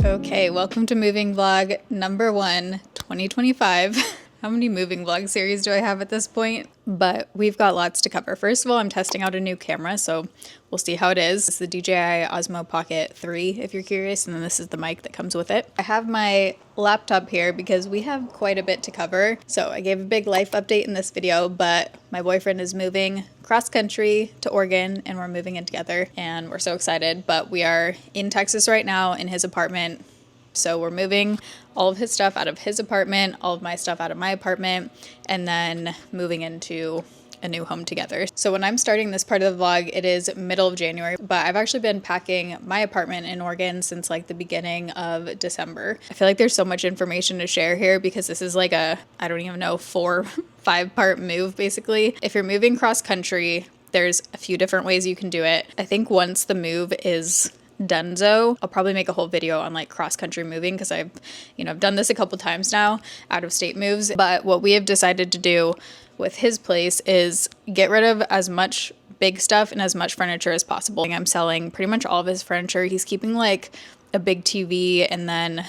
Okay, welcome to moving vlog number 1, 2025. How many moving vlog series do I have at this point? But we've got lots to cover. First of all, I'm testing out a new camera, so we'll see how it is. It's the DJI Osmo Pocket 3, if you're curious, and then this is the mic that comes with it. I have my laptop here because we have quite a bit to cover. So I gave a big life update in this video, but my boyfriend is moving cross country to Oregon and we're moving in together and we're so excited. But we are in Texas right now in his apartment. So we're moving all of his stuff out of his apartment, all of my stuff out of my apartment, and then moving into a new home together. So when I'm starting this part of the vlog, it is middle of January, but I've actually been packing my apartment in Oregon since like the beginning of December. I feel like there's so much information to share here because this is like a, I don't even know, 4-5 part move basically. If you're moving cross country, there's a few different ways you can do it. I think once the move is donezo, I'll probably make a whole video on like cross-country moving because I've done this a couple times now, out of state moves. But what we have decided to do with his place is get rid of as much big stuff and as much furniture as possible. I'm selling pretty much all of his furniture. He's keeping like a big TV and then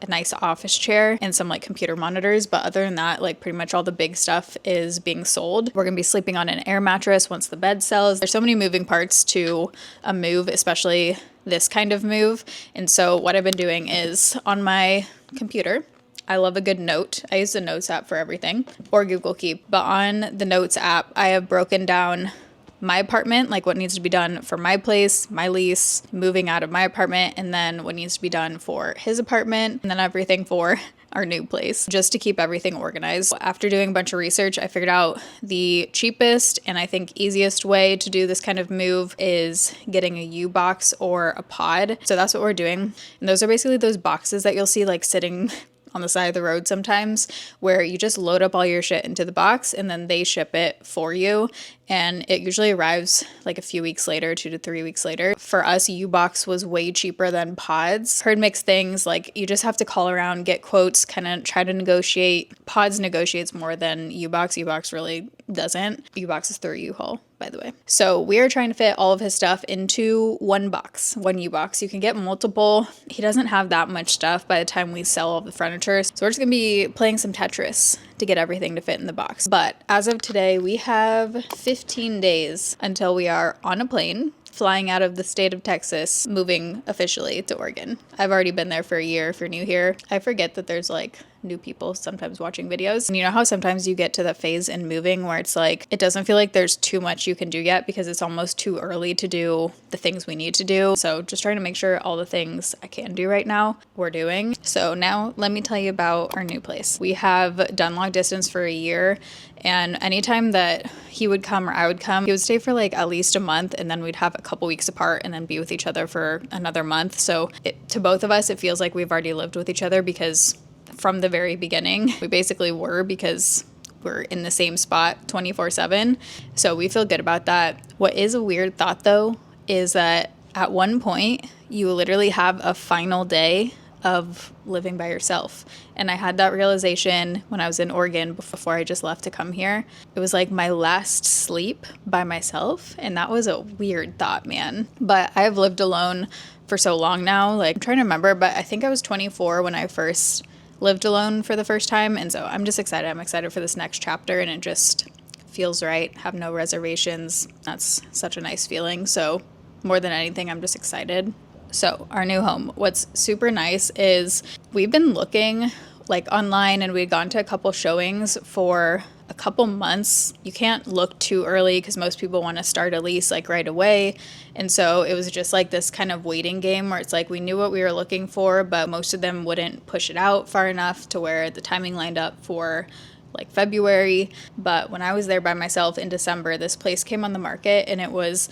a nice office chair and some like computer monitors, but other than that, like pretty much all the big stuff is being sold. We're gonna be sleeping on an air mattress once the bed sells. There's so many moving parts to a move, especially this kind of move. And so what I've been doing is on my computer, I love a good note. I use the Notes app for everything, or Google Keep, but on the Notes app, I have broken down my apartment, like what needs to be done for my place, my lease, moving out of my apartment, and then what needs to be done for his apartment, and then everything for our new place, just to keep everything organized. After doing a bunch of research, I figured out the cheapest and I think easiest way to do this kind of move is getting a ubox or a pod. So that's what we're doing. And those are basically those boxes that you'll see like sitting on the side of the road sometimes, where you just load up all your shit into the box and then they ship it for you. And it usually arrives like a few weeks later, 2 to 3 weeks later. For us, ubox was way cheaper than pods. Heard mixed things, like you just have to call around, get quotes, kind of try to negotiate. Pods negotiates more than ubox. Ubox really doesn't. Ubox is through uhaul, by the way. So we are trying to fit all of his stuff into one box, one ubox. You can get multiple. He doesn't have that much stuff by the time we sell all the furniture. So we're just gonna be playing some Tetris to get everything to fit in the box. But as of today, we have 15 days until we are on a plane flying out of the state of Texas, moving officially to Oregon. I've already been there for a year. If you're new here, I forget that there's like new people sometimes watching videos. And you know how sometimes you get to that phase in moving where it's like, it doesn't feel like there's too much you can do yet because it's almost too early to do the things we need to do. So just trying to make sure all the things I can do right now, we're doing. So now let me tell you about our new place. We have done long distance for a year, and anytime that he would come or I would come, he would stay for like at least a month, and then we'd have a couple weeks apart and then be with each other for another month. So to both of us, it feels like we've already lived with each other because from the very beginning, we basically were, because we're in the same spot 24/7. So we feel good about that. What is a weird thought though, is that at one point you literally have a final day of living by yourself. And I had that realization when I was in Oregon before I just left to come here. It was like my last sleep by myself. And that was a weird thought, man. But I've lived alone for so long now. Like I'm trying to remember, but I think I was 24 when I first lived alone for the first time. And so I'm just excited. I'm excited for this next chapter, and it just feels right. Have no reservations. That's such a nice feeling. So more than anything, I'm just excited. So our new home, what's super nice is we've been looking like online, and we'd gone to a couple showings for a couple months. You can't look too early because most people want to start a lease like right away. And so it was just like this kind of waiting game where it's like we knew what we were looking for, but most of them wouldn't push it out far enough to where the timing lined up for like February. But when I was there by myself in December, this place came on the market, and it was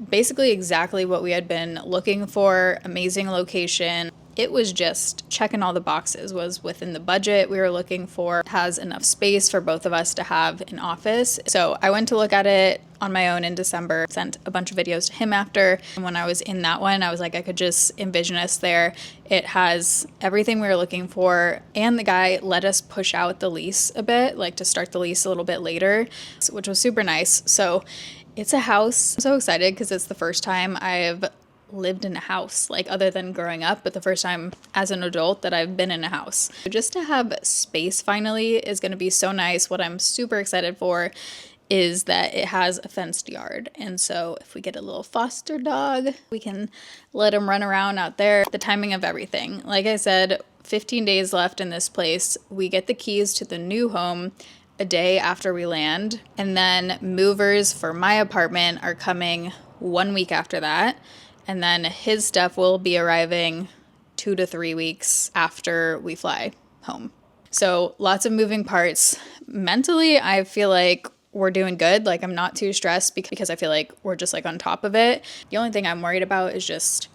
basically exactly what we had been looking for. Amazing location. it was just checking all the boxes, was within the budget we were looking for, has enough space for both of us to have an office. So I went to look at it on my own in December, sent a bunch of videos to him after. And when I was in that one, I was like, I could just envision us there. It has everything we were looking for. And the guy let us push out the lease a bit, like to start the lease a little bit later, which was super nice. So it's a house. I'm so excited because it's the first time I've lived in a house, like other than growing up, but the first time as an adult that I've been in a house. Just to have space finally is going to be so nice. What I'm super excited for is that it has a fenced yard. And so if we get a little foster dog, we can let him run around out there. The timing of everything. Like I said, 15 days left in this place. We get the keys to the new home a day after we land. And then movers for my apartment are coming 1 week after that. And then his stuff will be arriving 2 to 3 weeks after we fly home. So lots of moving parts. Mentally, I feel like we're doing good. Like I'm not too stressed because I feel like we're just like on top of it. The only thing I'm worried about is just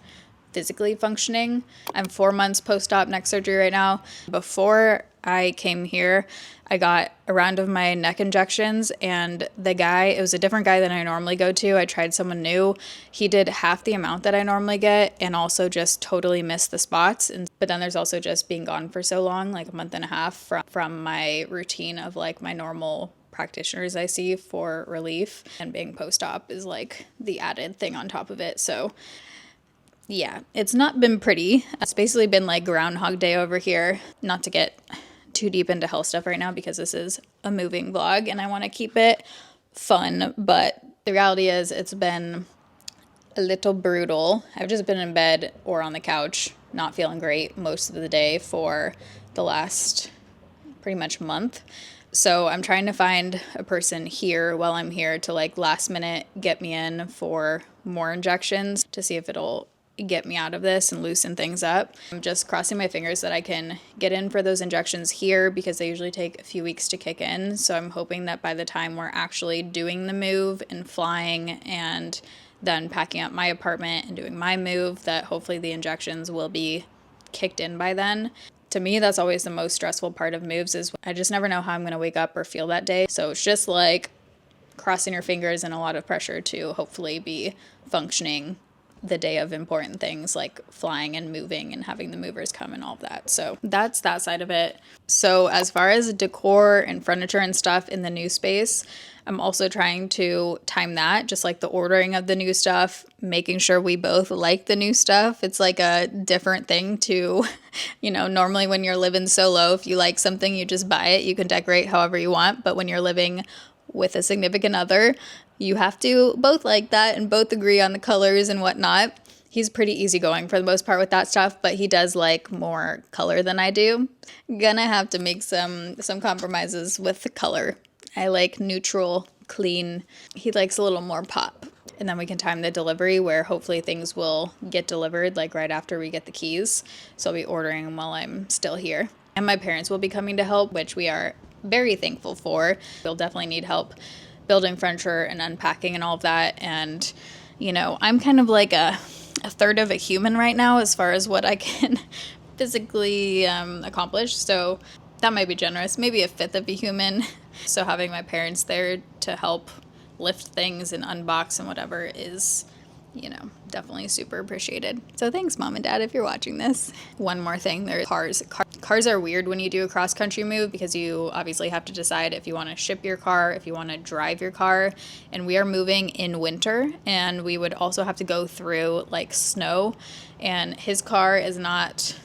physically functioning. I'm 4 months post-op neck surgery right now. Before I came here, I got a round of my neck injections, and the guy, it was a different guy than I normally go to. I tried someone new. He did half the amount that I normally get and also just totally missed the spots. But then there's also just being gone for so long, like a month and a half from my routine of like my normal practitioners I see for relief, and being post-op is like the added thing on top of it. So yeah, it's not been pretty. It's basically been like Groundhog Day over here. Not to get too deep into health stuff right now because this is a moving vlog and I want to keep it fun, but the reality is it's been a little brutal. I've just been in bed or on the couch, not feeling great most of the day for the last pretty much month. So I'm trying to find a person here while I'm here to like last minute get me in for more injections to see if it'll get me out of this and loosen things up. I'm just crossing my fingers that I can get in for those injections here because they usually take a few weeks to kick in. So I'm hoping that by the time we're actually doing the move and flying and then packing up my apartment and doing my move, that hopefully the injections will be kicked in by then. To me, that's always the most stressful part of moves, is I just never know how I'm going to wake up or feel that day. So it's just like crossing your fingers and a lot of pressure to hopefully be functioning the day of important things like flying and moving and having the movers come and all of that. So that's that side of it. So as far as decor and furniture and stuff in the new space, I'm also trying to time that, just like the ordering of the new stuff, making sure we both like the new stuff. It's like a different thing to, normally when you're living solo, if you like something, you just buy it. You can decorate however you want. But when you're living with a significant other, you have to both like that and both agree on the colors and whatnot. He's pretty easygoing for the most part with that stuff, but he does like more color than I do. Gonna have to make some compromises with the color. I like neutral, clean. He likes a little more pop. And then we can time the delivery where hopefully things will get delivered like right after we get the keys. So I'll be ordering them while I'm still here. And my parents will be coming to help, which we are very thankful for. We'll definitely need help building furniture and unpacking and all of that. And, I'm kind of like a third of a human right now as far as what I can physically accomplish. So that might be generous, maybe a fifth of a human. So having my parents there to help lift things and unbox and whatever is, definitely super appreciated. So thanks, Mom and Dad, if you're watching this. One more thing, there are cars. Cars are weird when you do a cross-country move because you obviously have to decide if you want to ship your car, if you want to drive your car. And we are moving in winter, and we would also have to go through like snow. And his car is not...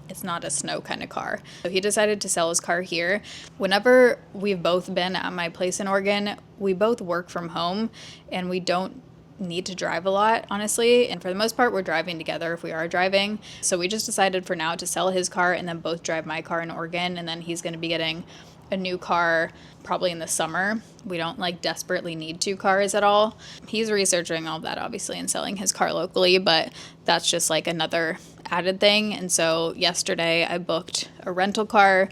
It's not a snow kind of car. So he decided to sell his car here. Whenever we've both been at my place in Oregon, we both work from home and we don't need to drive a lot, honestly. And for the most part, we're driving together if we are driving. So we just decided for now to sell his car and then both drive my car in Oregon. And then he's going to be getting a new car probably in the summer. We don't like desperately need 2 cars at all. He's researching all of that obviously and selling his car locally, but that's just like another added thing. And so yesterday I booked a rental car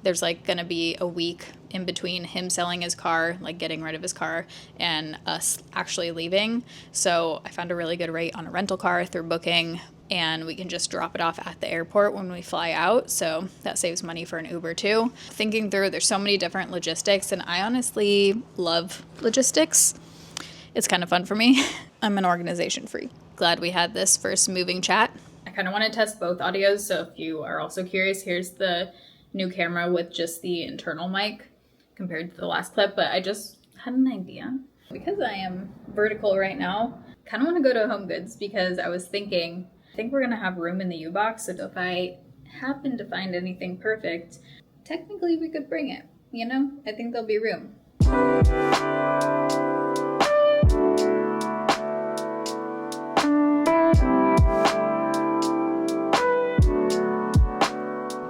there's like going to be a week in between him selling his car, like getting rid of his car, and us actually leaving. So I found a really good rate on a rental car through Booking, and we can just drop it off at the airport when we fly out. So that saves money for an Uber too. Thinking through, there's so many different logistics, and I honestly love logistics. It's kind of fun for me. I'm an organization freak. Glad we had this first moving chat. I kind of want to test both audios, so if you are also curious, here's the new camera with just the internal mic compared to the last clip, but I just had an idea. Because I am vertical right now, kind of want to go to Home Goods because I was thinking, I think we're going to have room in the ubox, so if I happen to find anything perfect, technically we could bring it, you know? I think there'll be room.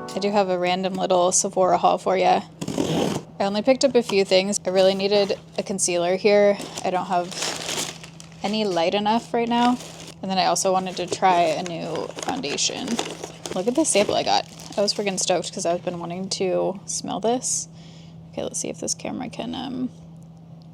I do have a random little Sephora haul for you. I only picked up a few things. I really needed a concealer here. I don't have any light enough right now. And then I also wanted to try a new foundation. Look at the sample I got. I was freaking stoked because I've been wanting to smell this. Okay, let's see if this camera can,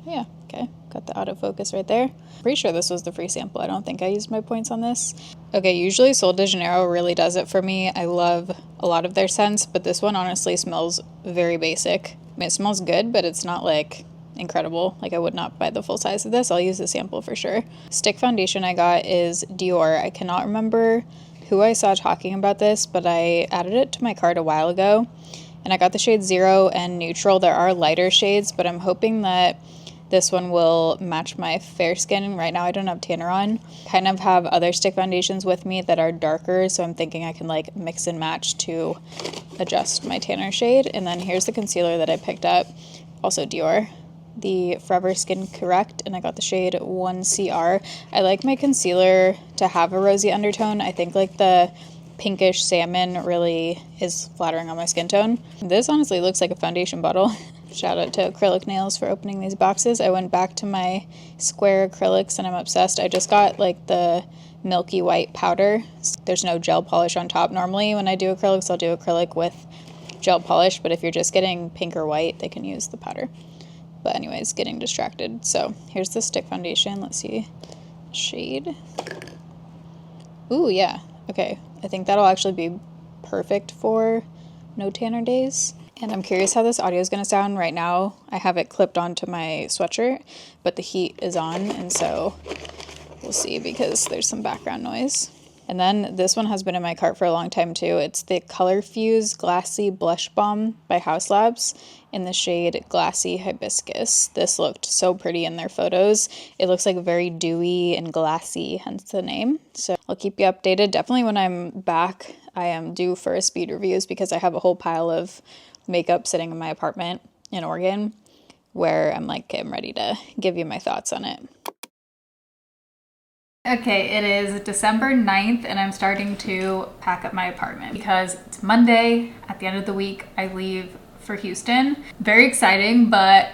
yeah, okay. Got the autofocus right there. Pretty sure this was the free sample. I don't think I used my points on this. Okay, usually Sol de Janeiro really does it for me. I love a lot of their scents, but this one honestly smells very basic. I mean, it smells good, but it's not like incredible. Like I would not buy the full size of this. I'll use the sample for sure. Stick foundation I got is Dior. I cannot remember who I saw talking about this, but I added it to my cart a while ago, and I got the shade 0 and Neutral. There are lighter shades, but I'm hoping that this one will match my fair skin. Right now I don't have tanner on. Kind of have other stick foundations with me that are darker, so I'm thinking I can like mix and match to adjust my tanner shade. And then here's the concealer that I picked up, also Dior, the Forever Skin Correct, and I got the shade 1CR. I like my concealer to have a rosy undertone. I think like the pinkish salmon really is flattering on my skin tone. This honestly looks like a foundation bottle. Shout out to Acrylic Nails for opening these boxes. I went back to my square acrylics and I'm obsessed. I just got like the milky white powder. There's no gel polish on top. Normally when I do acrylics, I'll do acrylic with gel polish, but if you're just getting pink or white, they can use the powder. But anyways, getting distracted. So here's the stick foundation. Let's see. Shade. Ooh, yeah. Okay. I think that'll actually be perfect for no tanner days. And I'm curious how this audio is going to sound. Right now I have it clipped onto my sweatshirt, but the heat is on, and so we'll see because there's some background noise. And then this one has been in my cart for a long time too. It's the Color Fuse Glassy Blush Balm by Haus Labs in the shade Glassy Hibiscus. This looked so pretty in their photos. It looks like very dewy and glassy, hence the name. So I'll keep you updated. Definitely when I'm back, I am due for a speed reviews because I have a whole pile of makeup sitting in my apartment in Oregon where I'm like, okay, I'm ready to give you my thoughts on it. Okay, it is December 9th and I'm starting to pack up my apartment because it's Monday. At the end of the week, I leave for Houston. Very exciting, but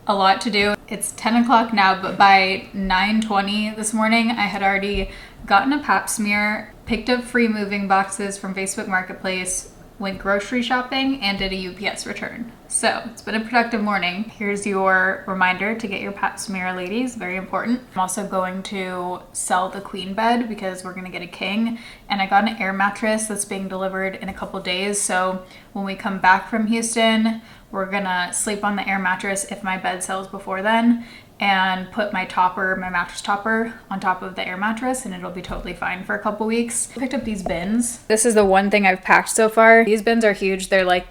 a lot to do. It's 10 o'clock now, but by 9:20 this morning, I had already gotten a pap smear, picked up free moving boxes from Facebook Marketplace, went grocery shopping, and did a UPS return. So it's been a productive morning. Here's your reminder to get your pap smear, ladies, very important. I'm also going to sell the queen bed because we're gonna get a king, and I got an air mattress that's being delivered in a couple days. So when we come back from Houston, we're gonna sleep on the air mattress if my bed sells before then, and put my topper, my mattress topper, on top of the air mattress, and it'll be totally fine for a couple weeks. I picked up these bins. This is the one thing I've packed so far. These bins are huge. They're like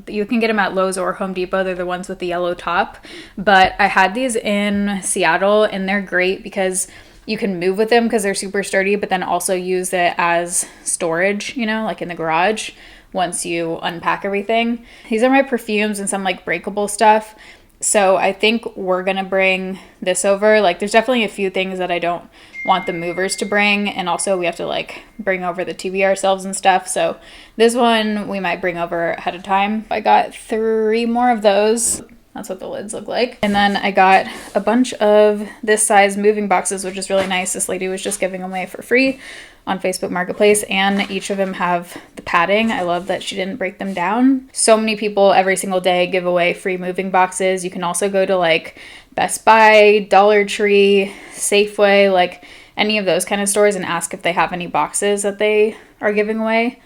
you can get them at Lowe's or Home Depot. They're the ones with the yellow top. But I had these in Seattle, and they're great because you can move with them because they're super sturdy, but then also use it as storage, you know, like in the garage once you unpack everything. These are my perfumes and some like breakable stuff. So I think we're gonna bring this over. Like there's definitely a few things that I don't want the movers to bring, and also we have to like bring over the TV ourselves and stuff. So this one we might bring over ahead of time. I got 3 more of those. That's what the lids look like. And then I got a bunch of this size moving boxes, which is really nice. This lady was just giving them away for free on Facebook Marketplace, and each of them have the padding. I love that she didn't break them down. So many people every single day give away free moving boxes. You can also go to like Best Buy, Dollar Tree, Safeway, like any of those kind of stores and ask if they have any boxes that they are giving away.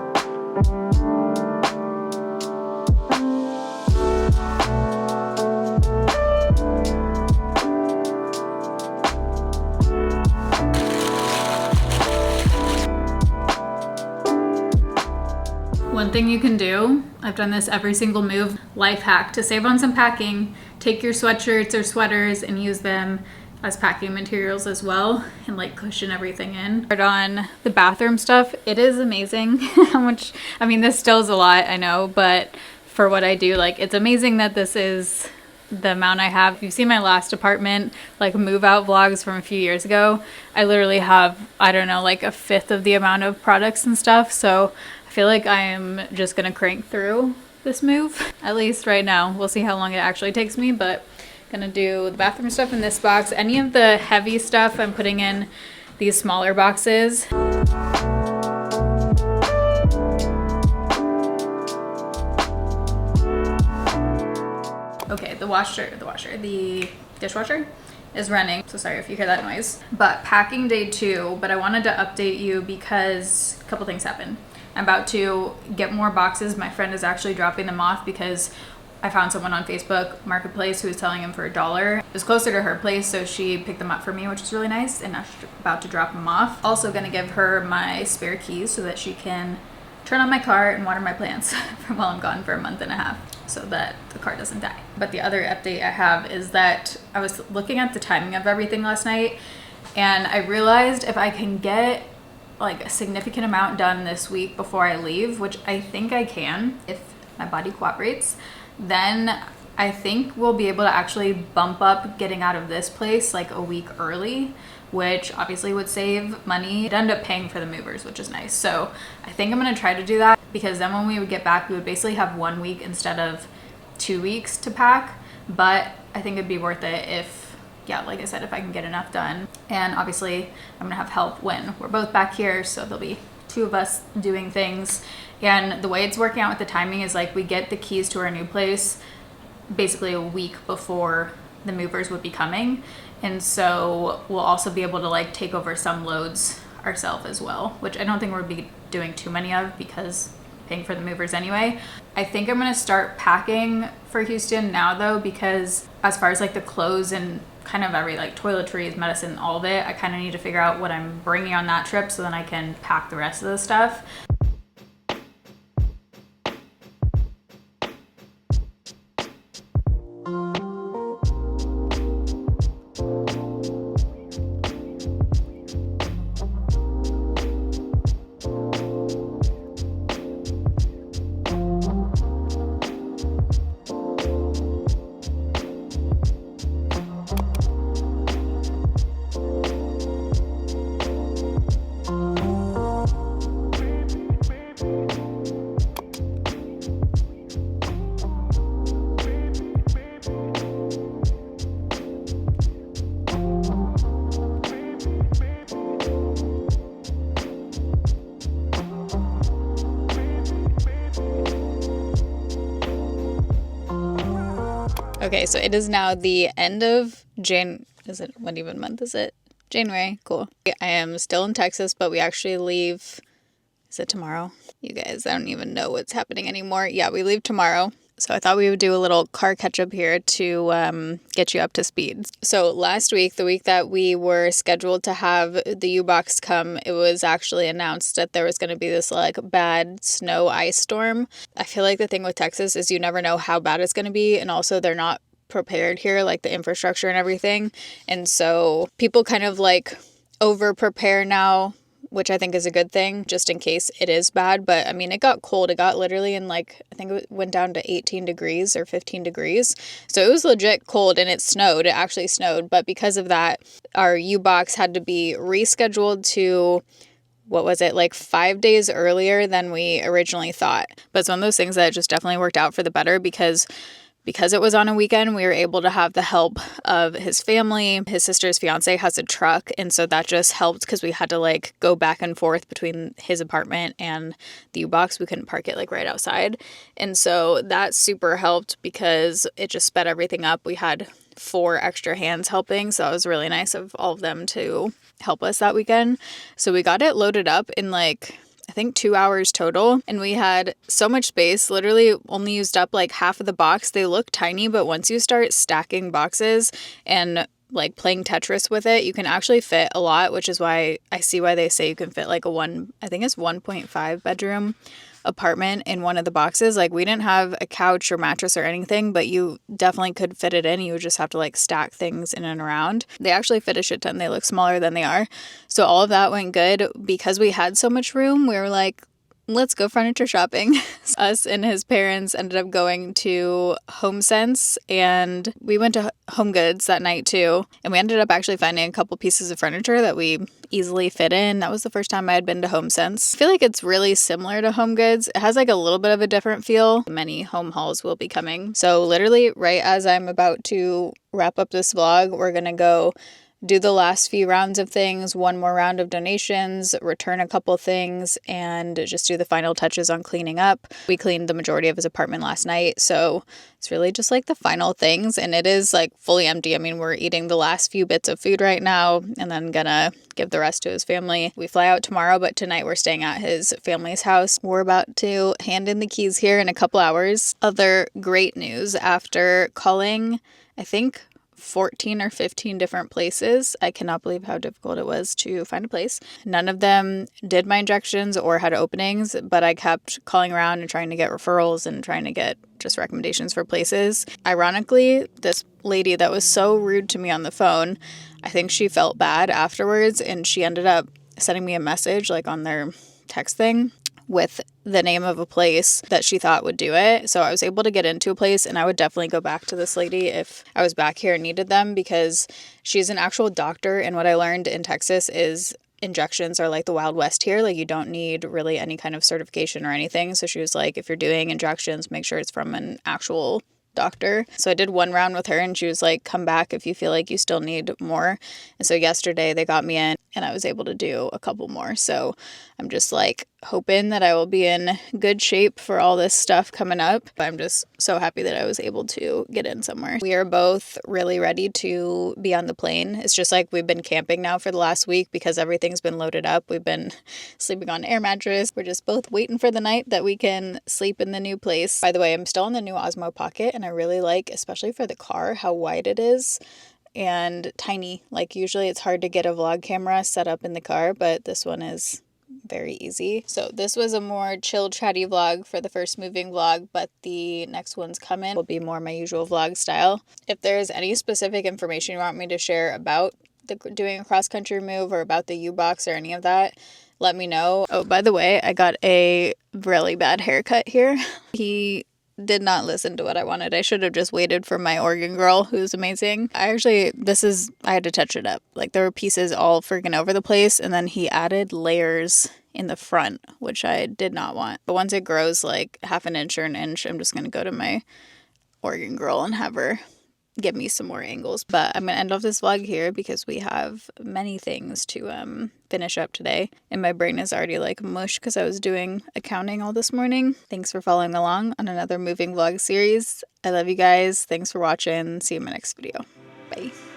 One thing you can do, I've done this every single move, life hack to save on some packing, take your sweatshirts or sweaters and use them as packing materials as well and like cushion everything in. But on the bathroom stuff, it is amazing how much, I mean, this still is a lot, I know, but for what I do, like it's amazing that this is the amount I have. If you've seen my last apartment, like move out vlogs from a few years ago, I literally have, I don't know, like a fifth of the amount of products and stuff. So I feel like I am just gonna crank through this move, at least right now. We'll see how long it actually takes me, but gonna do the bathroom stuff in this box. Any of the heavy stuff I'm putting in these smaller boxes. Okay, the dishwasher is running. So sorry if you hear that noise. But packing day 2, but I wanted to update you because a couple things happened. I'm about to get more boxes. My friend is actually dropping them off because I found someone on Facebook Marketplace who was selling them for $1. It was closer to her place, so she picked them up for me, which is really nice, and now she's about to drop them off. Also gonna give her my spare keys so that she can turn on my car and water my plants while I'm gone for a month and a half so that the car doesn't die. But the other update I have is that I was looking at the timing of everything last night, and I realized if I can get like a significant amount done this week before I leave, which I think I can if my body cooperates, then I think we'll be able to actually bump up getting out of this place like a week early, which obviously would save money. I'd end up paying for the movers, which is nice. So I think I'm gonna try to do that because then when we would get back, we would basically have 1 week instead of 2 weeks to pack. But I think it'd be worth it if, yeah, like I said, if I can get enough done. And obviously I'm gonna have help when we're both back here, so there'll be 2 of us doing things. And the way it's working out with the timing is like we get the keys to our new place basically a week before the movers would be coming. And so we'll also be able to like take over some loads ourselves as well, which I don't think we'll be doing too many of because paying for the movers anyway. I think I'm gonna start packing for Houston now though, because as far as like the clothes and kind of every like toiletries, medicine, all of it, I kind of need to figure out what I'm bringing on that trip so then I can pack the rest of the stuff. Okay, so it is now the end of what even month is it? January, cool. I am still in Texas, but we actually leave, is it tomorrow? You guys, I don't even know what's happening anymore. Yeah, we leave tomorrow. So I thought we would do a little car catch-up here to get you up to speed. So last week, the week that we were scheduled to have the ubox come, it was actually announced that there was going to be this like bad snow ice storm. I feel like the thing with Texas is you never know how bad it's going to be, and also they're not prepared here, like the infrastructure and everything. And so people kind of like over prepare now, which I think is a good thing, just in case it is bad. But I mean, it got cold. It got literally in like, I think it went down to 18 degrees or 15 degrees. So it was legit cold, and it snowed. It actually snowed. But because of that, our U-Box had to be rescheduled to, what was it, like 5 days earlier than we originally thought. But it's one of those things that just definitely worked out for the better because it was on a weekend, we were able to have the help of his family. His sister's fiance has a truck, and so that just helped because we had to like go back and forth between his apartment and the U-Box. We couldn't park it like right outside. And so that super helped because it just sped everything up. We had 4 extra hands helping, so it was really nice of all of them to help us that weekend. So we got it loaded up in like, I think 2 hours total, and we had so much space, literally only used up like half of the box. They look tiny, but once you start stacking boxes and like playing Tetris with it, you can actually fit a lot, which is why I see why they say you can fit like I think it's 1.5 bedroom apartment in one of the boxes. Like, we didn't have a couch or mattress or anything, but you definitely could fit it in. You would just have to like stack things in and around. They actually fit a shit ton. They look smaller than they are. So all of that went good. Because we had so much room, we were like, let's go furniture shopping. Us and his parents ended up going to HomeSense, and we went to Home Goods that night too. And we ended up actually finding a couple pieces of furniture that we easily fit in. That was the first time I had been to HomeSense. I feel like it's really similar to Home Goods. It has like a little bit of a different feel. Many home hauls will be coming. So literally right as I'm about to wrap up this vlog, we're gonna go do the last few rounds of things, one more round of donations, return a couple things, and just do the final touches on cleaning up. We cleaned the majority of his apartment last night, so it's really just like the final things, and it is like fully empty. I mean, we're eating the last few bits of food right now, and then gonna give the rest to his family. We fly out tomorrow, but tonight we're staying at his family's house. We're about to hand in the keys here in a couple hours. Other great news, after calling, I think 14 or 15 different places. I cannot believe how difficult it was to find a place. None of them did my injections or had openings, but I kept calling around and trying to get referrals and trying to get just recommendations for places. Ironically, this lady that was so rude to me on the phone, I think she felt bad afterwards, and she ended up sending me a message like on their text thing with the name of a place that she thought would do it. So I was able to get into a place, and I would definitely go back to this lady if I was back here and needed them, because she's an actual doctor. And what I learned in Texas is injections are like the Wild West here. Like, you don't need really any kind of certification or anything. So she was like, if you're doing injections, make sure it's from an actual doctor. So I did one round with her, and she was like, come back if you feel like you still need more. And so yesterday they got me in, and I was able to do a couple more. So I'm just like hoping that I will be in good shape for all this stuff coming up. I'm just so happy that I was able to get in somewhere. We are both really ready to be on the plane. It's just like we've been camping now for the last week because everything's been loaded up. We've been sleeping on air mattress. We're just both waiting for the night that we can sleep in the new place. By the way, I'm still in the new Osmo Pocket, and I really like, especially for the car, how wide it is and tiny. Like, usually it's hard to get a vlog camera set up in the car, but this one is very easy. So this was a more chill, chatty vlog for the first moving vlog, but the next one's coming will be more my usual vlog style. If there's any specific information you want me to share about doing a cross-country move or about the ubox or any of that, let me know. Oh, by the way, I got a really bad haircut here. He did not listen to what I wanted. I should have just waited for my Oregon girl, who's amazing. I had to touch it up. Like, there were pieces all freaking over the place, and then he added layers in the front, which I did not want. But once it grows like half an inch or an inch, I'm just going to go to my Oregon girl and have her give me some more angles. But I'm gonna end off this vlog here because we have many things to finish up today, and my brain is already like mush because I was doing accounting all this morning. Thanks for following along on another moving vlog series. I love you guys. Thanks for watching. See you in my next video. Bye.